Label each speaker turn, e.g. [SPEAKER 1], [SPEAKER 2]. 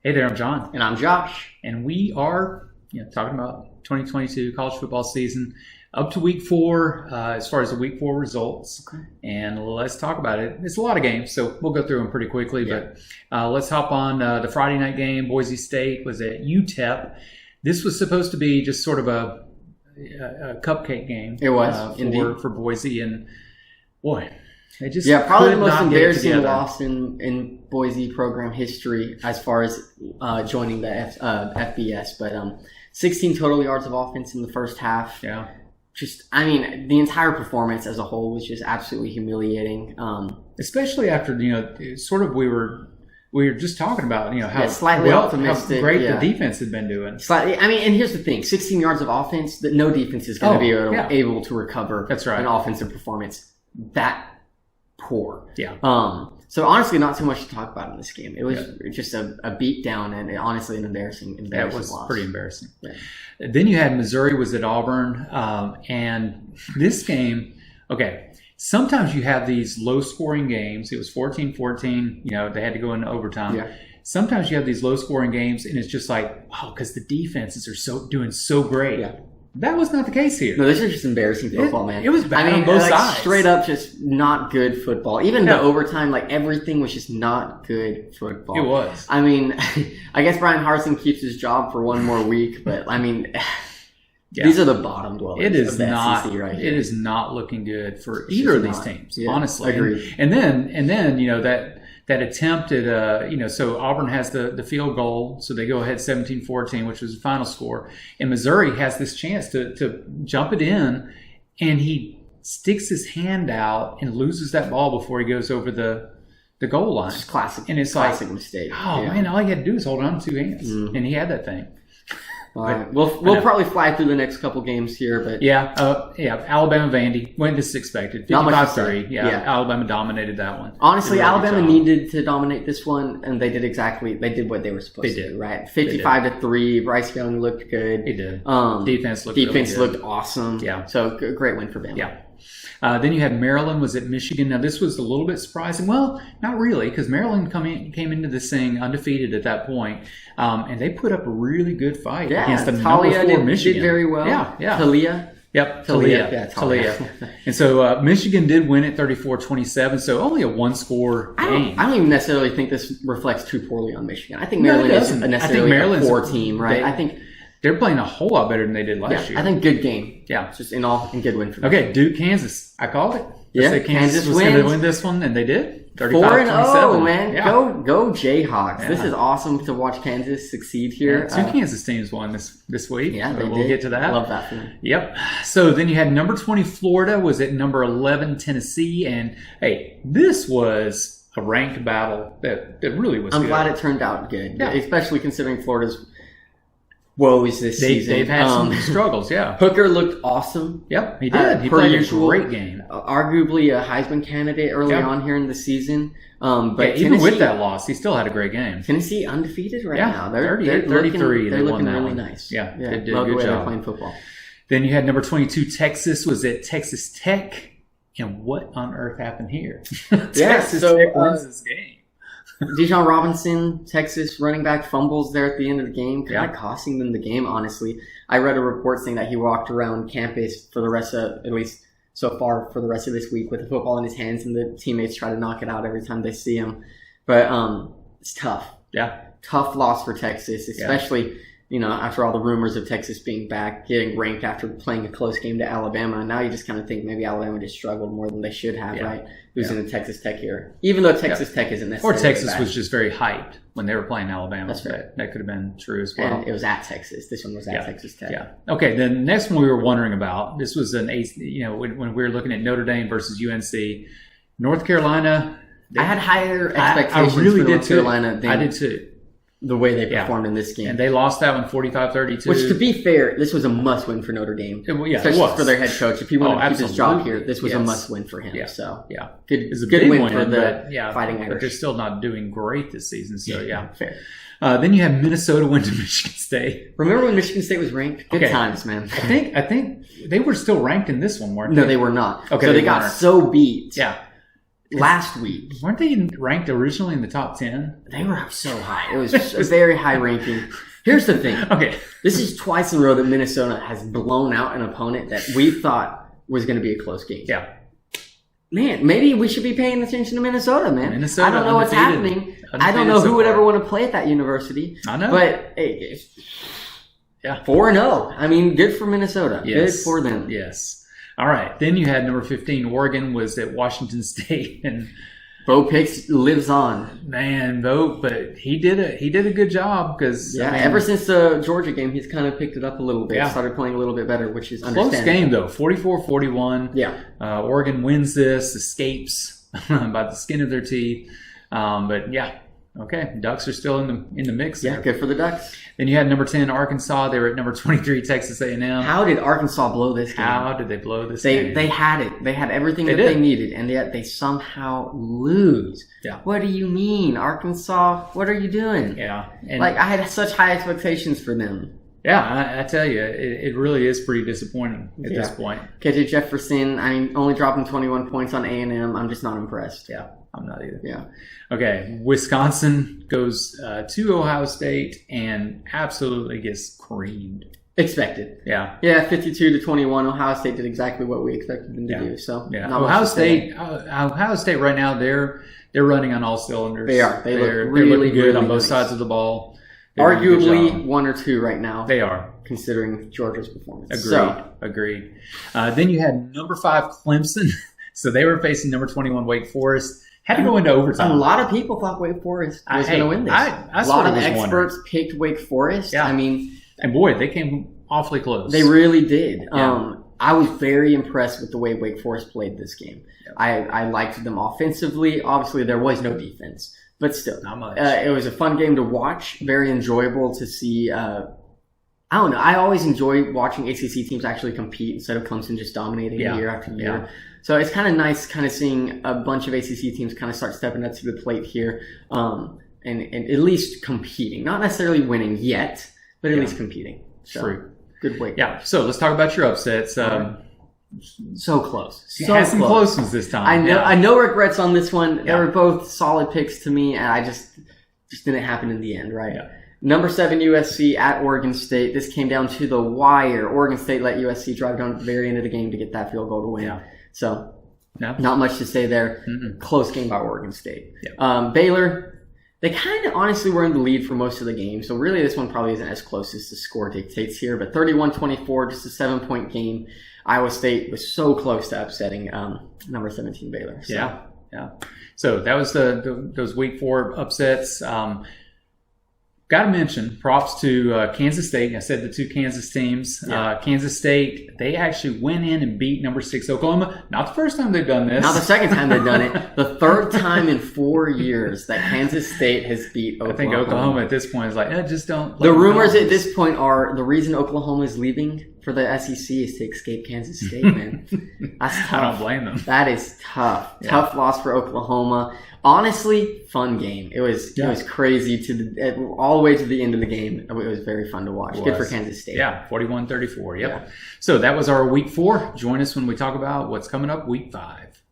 [SPEAKER 1] Hey there, I'm John.
[SPEAKER 2] And I'm Josh.
[SPEAKER 1] And we are talking about 2022 college football season up to week 4 as far as the week 4 results.
[SPEAKER 2] Okay.
[SPEAKER 1] And let's talk about it. It's a lot of games, so we'll go through them pretty quickly. Yeah. But let's hop on the Friday night game. Boise State was at UTEP. This was supposed to be just sort of a cupcake game.
[SPEAKER 2] It was,
[SPEAKER 1] for Boise. And boy, they just
[SPEAKER 2] probably the most embarrassing loss in Boise program history as far as joining the FBS. But 16 total yards of offense in the first half.
[SPEAKER 1] Yeah.
[SPEAKER 2] The entire performance as a whole was just absolutely humiliating.
[SPEAKER 1] Especially after, we were just talking about, how
[SPEAKER 2] slightly optimistic,
[SPEAKER 1] how great the defense had been doing.
[SPEAKER 2] And here's the thing: 16 yards of offense that no defense is going to be able to recover.
[SPEAKER 1] That's right.
[SPEAKER 2] An offensive performance that poor.
[SPEAKER 1] Yeah.
[SPEAKER 2] So honestly, not too much to talk about in this game. It was just a beat down and honestly an embarrassing
[SPEAKER 1] That was
[SPEAKER 2] loss.
[SPEAKER 1] pretty embarrassing.
[SPEAKER 2] Yeah.
[SPEAKER 1] Then you had Missouri was at Auburn, and this game, sometimes you have these low-scoring games. It was 14-14. They had to go into overtime.
[SPEAKER 2] Yeah.
[SPEAKER 1] Sometimes you have these low-scoring games, and it's just like, wow, because the defenses are doing so great.
[SPEAKER 2] Yeah.
[SPEAKER 1] That was not the case here.
[SPEAKER 2] No, this is just embarrassing football, man.
[SPEAKER 1] It was bad on both sides.
[SPEAKER 2] Straight up just not good football. Even the overtime, everything was just not good football.
[SPEAKER 1] It was.
[SPEAKER 2] I guess Brian Harsin keeps his job for one more week, but these are the bottom dwellers.
[SPEAKER 1] It is
[SPEAKER 2] of the
[SPEAKER 1] not
[SPEAKER 2] SEC right here.
[SPEAKER 1] It is not looking good for either of these teams, honestly.
[SPEAKER 2] Agreed.
[SPEAKER 1] And then that attempt at, so Auburn has the field goal, so they go ahead 17-14, which was the final score. And Missouri has this chance to jump it in, and he sticks his hand out and loses that ball before he goes over the goal line.
[SPEAKER 2] It's classic.
[SPEAKER 1] And it's
[SPEAKER 2] classic mistake.
[SPEAKER 1] Oh, man, all he had to do is hold on to 2 hands, and he had that thing.
[SPEAKER 2] All right. We'll probably fly through the next couple games here, but
[SPEAKER 1] Alabama Vandy. When this is expected, 55-3. Yeah, Alabama dominated that one.
[SPEAKER 2] Honestly, Alabama needed to dominate this one, and they did what they were supposed to do. Right, 55-3. Bryce Young looked good.
[SPEAKER 1] He did.
[SPEAKER 2] Defense looked awesome.
[SPEAKER 1] Yeah,
[SPEAKER 2] so great win for Bama.
[SPEAKER 1] Yeah. Then you had Maryland was at Michigan. Now, this was a little bit surprising. Well, not really, because Maryland came into this thing undefeated at that point, and they put up a really good fight against the number 4 Michigan.
[SPEAKER 2] Did very well.
[SPEAKER 1] Yeah.
[SPEAKER 2] Talia.
[SPEAKER 1] Yep,
[SPEAKER 2] Talia.
[SPEAKER 1] Yeah, Talia. And so Michigan did win it 34-27, so only a one-score game.
[SPEAKER 2] I don't even necessarily think this reflects too poorly on Michigan. I think Maryland isn't necessarily a poor team, right? I think
[SPEAKER 1] they're playing a whole lot better than they did last year.
[SPEAKER 2] I think good game.
[SPEAKER 1] Yeah.
[SPEAKER 2] Just in good win for them.
[SPEAKER 1] Okay, Duke, Kansas. I called it. Kansas was going to win this one, and they did.
[SPEAKER 2] 4-0, man. Yeah. Go Jayhawks. Yeah. This is awesome to watch Kansas succeed here.
[SPEAKER 1] Yeah, 2 Kansas teams won this week.
[SPEAKER 2] Yeah,
[SPEAKER 1] we'll get to that.
[SPEAKER 2] Love that for them.
[SPEAKER 1] Yep. So then you had number 20 Florida was at number 11 Tennessee, and hey, this was a ranked battle that really was good.
[SPEAKER 2] I'm glad it turned out good, especially considering Florida's woes this season.
[SPEAKER 1] They've had some struggles,
[SPEAKER 2] Hooker looked awesome.
[SPEAKER 1] Yep, he did. He played a great game.
[SPEAKER 2] Arguably a Heisman candidate early on here in the season. But
[SPEAKER 1] even with that loss, he still had a great game.
[SPEAKER 2] Tennessee undefeated now. They're
[SPEAKER 1] 38-33.
[SPEAKER 2] They're looking really nice.
[SPEAKER 1] Yeah, they did
[SPEAKER 2] a
[SPEAKER 1] good job.
[SPEAKER 2] They're playing football.
[SPEAKER 1] Then you had number 22 Texas was at Texas Tech. And what on earth happened here? Texas Tech wins this game.
[SPEAKER 2] Dijon Robinson, Texas running back, fumbles there at the end of the game, kind of costing them the game, honestly. I read a report saying that he walked around campus for the rest of, at least so far, for the rest of this week with the football in his hands, and the teammates try to knock it out every time they see him. But it's tough.
[SPEAKER 1] Yeah.
[SPEAKER 2] Tough loss for Texas, especially, after all the rumors of Texas being back, getting ranked after playing a close game to Alabama. Now you just kind of think maybe Alabama just struggled more than they should have, right? Losing to Texas Tech here. Even though Texas Tech isn't necessarily
[SPEAKER 1] Or Texas
[SPEAKER 2] bad.
[SPEAKER 1] Was just very hyped when they were playing Alabama.
[SPEAKER 2] That's right.
[SPEAKER 1] That could have been true as well.
[SPEAKER 2] And it was at Texas. This one was at Texas Tech.
[SPEAKER 1] Yeah. Okay, the next one we were wondering about, this was when we were looking at Notre Dame versus UNC. North Carolina.
[SPEAKER 2] I had higher expectations
[SPEAKER 1] I really
[SPEAKER 2] for
[SPEAKER 1] did
[SPEAKER 2] North Carolina than
[SPEAKER 1] I did too.
[SPEAKER 2] The way they performed in this game.
[SPEAKER 1] And they lost that one 45-32.
[SPEAKER 2] Which, to be fair, this was a must-win for Notre Dame. Especially for their head coach. If he wanted to keep his job here, this was a must-win for him.
[SPEAKER 1] Yeah.
[SPEAKER 2] So,
[SPEAKER 1] It was a
[SPEAKER 2] good
[SPEAKER 1] big
[SPEAKER 2] win for the Fighting Irish.
[SPEAKER 1] But they're still not doing great this season. So,
[SPEAKER 2] fair.
[SPEAKER 1] Then you have Minnesota win to Michigan State.
[SPEAKER 2] Remember when Michigan State was ranked? Good times, man.
[SPEAKER 1] I think they were still ranked in this one, weren't they?
[SPEAKER 2] No, they were not.
[SPEAKER 1] Okay,
[SPEAKER 2] so they got so beat.
[SPEAKER 1] Yeah.
[SPEAKER 2] last week.
[SPEAKER 1] Weren't they ranked originally in the top 10?
[SPEAKER 2] They were up so high. It was a very high ranking. Here's the thing.
[SPEAKER 1] Okay.
[SPEAKER 2] This is twice in a row that Minnesota has blown out an opponent that we thought was going to be a close game.
[SPEAKER 1] Yeah.
[SPEAKER 2] Man, maybe we should be paying attention to Minnesota, man.
[SPEAKER 1] Minnesota,
[SPEAKER 2] I don't know what's happening. I don't know who would ever want to play at that university.
[SPEAKER 1] I know.
[SPEAKER 2] But
[SPEAKER 1] yeah,
[SPEAKER 2] 4-0. I mean, good for Minnesota.
[SPEAKER 1] Yes.
[SPEAKER 2] Good for them.
[SPEAKER 1] Yes. All right. Then you had number 15, Oregon was at Washington State, and
[SPEAKER 2] Bo Picks lives on.
[SPEAKER 1] Man, Bo, but he did a good job because
[SPEAKER 2] ever since the Georgia game, he's kind of picked it up a little bit.
[SPEAKER 1] Yeah.
[SPEAKER 2] Started playing a little bit better, which is
[SPEAKER 1] close
[SPEAKER 2] understandable.
[SPEAKER 1] game though, 44-41.
[SPEAKER 2] Yeah,
[SPEAKER 1] Oregon wins this, escapes by the skin of their teeth. But yeah, okay, Ducks are still in the mix.
[SPEAKER 2] Yeah,
[SPEAKER 1] there.
[SPEAKER 2] good for the Ducks.
[SPEAKER 1] Then you had number 10 Arkansas. They were at number 23 Texas A&M.
[SPEAKER 2] How did Arkansas blow this game?
[SPEAKER 1] How did they blow this game?
[SPEAKER 2] They had it. They had everything they needed, and yet they somehow lose.
[SPEAKER 1] Yeah.
[SPEAKER 2] What do you mean, Arkansas? What are you doing?
[SPEAKER 1] Yeah. And
[SPEAKER 2] I had such high expectations for them.
[SPEAKER 1] Yeah, I tell you, it really is pretty disappointing at this point.
[SPEAKER 2] KJ Jefferson, only dropping 21 points on A&M. I'm just not impressed.
[SPEAKER 1] Yeah, I'm not either.
[SPEAKER 2] Yeah.
[SPEAKER 1] Okay, Wisconsin goes to Ohio State and absolutely gets creamed.
[SPEAKER 2] Expected.
[SPEAKER 1] Yeah.
[SPEAKER 2] Yeah, 52-21. Ohio State did exactly what we expected them to do. So
[SPEAKER 1] yeah, Ohio State right now they're running on all cylinders.
[SPEAKER 2] They are. They're
[SPEAKER 1] really
[SPEAKER 2] looking
[SPEAKER 1] good
[SPEAKER 2] really
[SPEAKER 1] on both
[SPEAKER 2] nice.
[SPEAKER 1] sides of the ball.
[SPEAKER 2] Arguably 1 or 2 right now.
[SPEAKER 1] They are,
[SPEAKER 2] considering Georgia's performance.
[SPEAKER 1] Agreed. Then you had number 5 Clemson. So they were facing number 21 Wake Forest. Had to go into overtime.
[SPEAKER 2] A lot of people thought Wake Forest was going to win this.
[SPEAKER 1] A
[SPEAKER 2] lot of experts picked Wake Forest.
[SPEAKER 1] Yeah. And boy, they came awfully close.
[SPEAKER 2] They really did.
[SPEAKER 1] Yeah.
[SPEAKER 2] I was very impressed with the way Wake Forest played this game. Yep. I liked them offensively. Obviously, there was no defense, but still,
[SPEAKER 1] not much.
[SPEAKER 2] It was a fun game to watch. Very enjoyable to see. I don't know. I always enjoy watching ACC teams actually compete instead of Clemson just dominating year after year.
[SPEAKER 1] Yeah.
[SPEAKER 2] So it's kind of nice kind of seeing a bunch of ACC teams kind of start stepping up to the plate here and at least competing. Not necessarily winning yet, but at least competing. So,
[SPEAKER 1] true.
[SPEAKER 2] Good way.
[SPEAKER 1] Yeah. So let's talk about your upsets.
[SPEAKER 2] So close.
[SPEAKER 1] You had some close ones this time.
[SPEAKER 2] I know. I know regrets on this one. They
[SPEAKER 1] Yeah.
[SPEAKER 2] were both solid picks to me, and I just didn't happen in the end, right?
[SPEAKER 1] Yeah.
[SPEAKER 2] Number 7 USC at Oregon State. This came down to the wire. Oregon State let USC drive down at the very end of the game to get that field goal to win.
[SPEAKER 1] Yeah.
[SPEAKER 2] So,
[SPEAKER 1] No.
[SPEAKER 2] not much to say there.
[SPEAKER 1] Mm-mm.
[SPEAKER 2] Close game by Oregon State.
[SPEAKER 1] Yeah.
[SPEAKER 2] Baylor. They kind of honestly were in the lead for most of the game, so really this one probably isn't as close as the score dictates here, but 31-24, just a 7-point game. Iowa State was so close to upsetting number 17 Baylor. So.
[SPEAKER 1] Yeah. So that was those Week 4 upsets. Got to mention props to Kansas State. I said the 2 Kansas teams.
[SPEAKER 2] Yeah.
[SPEAKER 1] Kansas State, they actually went in and beat number 6 Oklahoma. Not the first time they've done this.
[SPEAKER 2] Not the second time they've done it. The third time in 4 years that Kansas State has beat Oklahoma.
[SPEAKER 1] I think Oklahoma at this point is like, just don't.
[SPEAKER 2] The rumors at this point are the reason Oklahoma is leaving for the SEC is to escape Kansas State, man. That's tough.
[SPEAKER 1] I don't blame them.
[SPEAKER 2] That is tough.
[SPEAKER 1] Yeah.
[SPEAKER 2] Tough loss for Oklahoma. Honestly, fun game. It was crazy all the way to the end of the game. It was very fun to watch. Good for Kansas State.
[SPEAKER 1] Yeah, 41-34. Yep.
[SPEAKER 2] Yeah.
[SPEAKER 1] So that was our Week 4. Join us when we talk about what's coming up Week 5.